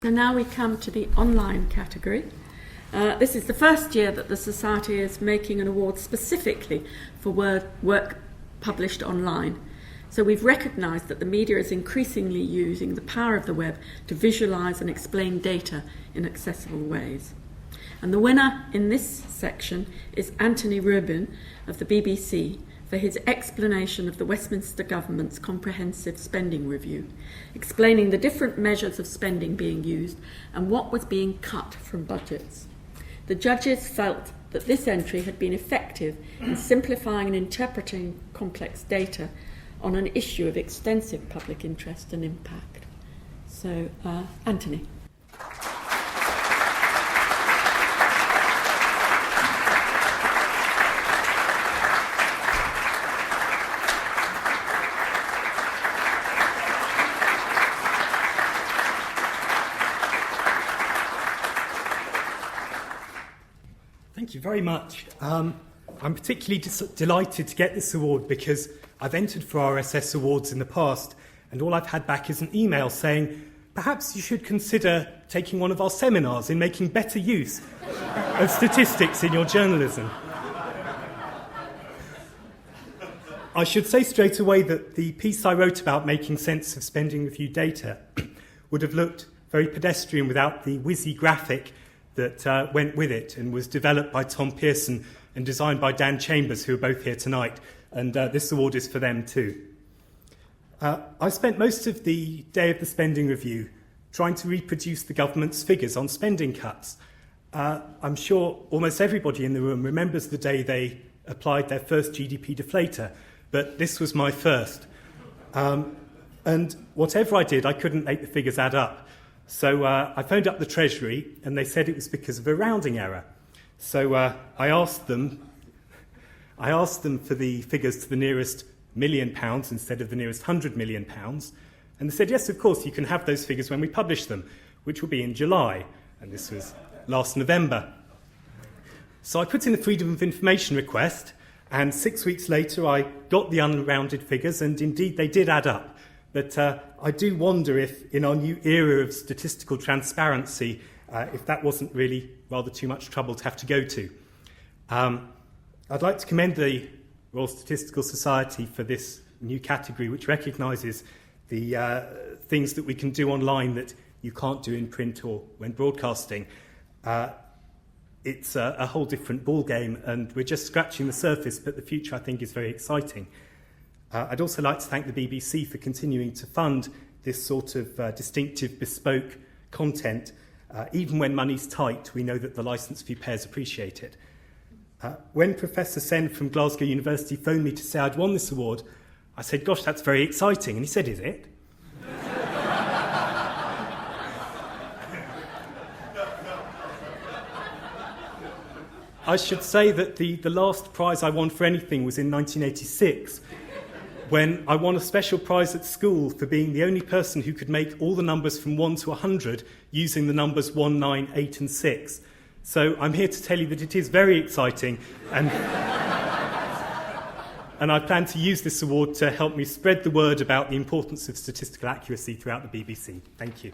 So now we come to the online category. This is the first year that the Society is making an award specifically for work published online. So we've recognised that the media is increasingly using the power of the web to visualise and explain data in accessible ways. And the winner in this section is Anthony Reuben of the BBC for his explanation of the Westminster Government's comprehensive spending review, explaining the different measures of spending being used and what was being cut from budgets. The judges felt that this entry had been effective in simplifying and interpreting complex data on an issue of extensive public interest and impact. So, Anthony. Thank you very much. I'm particularly delighted to get this award because I've entered for RSS awards in the past, and all I've had back is an email saying, perhaps you should consider taking one of our seminars in making better use of statistics in your journalism. I should say straight away that the piece I wrote about making sense of spending review data would have looked very pedestrian without the whizzy graphic that went with it and was developed by Tom Pearson and designed by Dan Chambers, who are both here tonight, and this award is for them too. I spent most of the day of the spending review trying to reproduce the government's figures on spending cuts. I'm sure almost everybody in the room remembers the day they applied their first GDP deflator, but this was my first. And whatever I did, I couldn't make the figures add up. So I phoned up the Treasury, and they said it was because of a rounding error. So I asked them for the figures to the nearest £1 million instead of the nearest £100 million. And they said, yes, of course, you can have those figures when we publish them, which will be in July. And this was last November. So I put in a Freedom of Information request, and 6 weeks later I got the unrounded figures, and indeed they did add up. But I do wonder if, in our new era of statistical transparency, if that wasn't really rather too much trouble to have to go to. I'd like to commend the Royal Statistical Society for this new category, which recognises the things that we can do online that you can't do in print or when broadcasting. It's a whole different ballgame, and we're just scratching the surface, but the future, I think, is very exciting. I'd also like to thank the BBC for continuing to fund this sort of distinctive, bespoke content. Even when money's tight, we know that the licence fee payers appreciate it. When Professor Sen from Glasgow University phoned me to say I'd won this award, I said, gosh, that's very exciting. And he said, is it? I should say that the last prize I won for anything was in 1986, when I won a special prize at school for being the only person who could make all the numbers from 1 to 100 using the numbers 1, 9, 8 and 6. So I'm here to tell you that it is very exciting, and I plan to use this award to help me spread the word about the importance of statistical accuracy throughout the BBC. Thank you.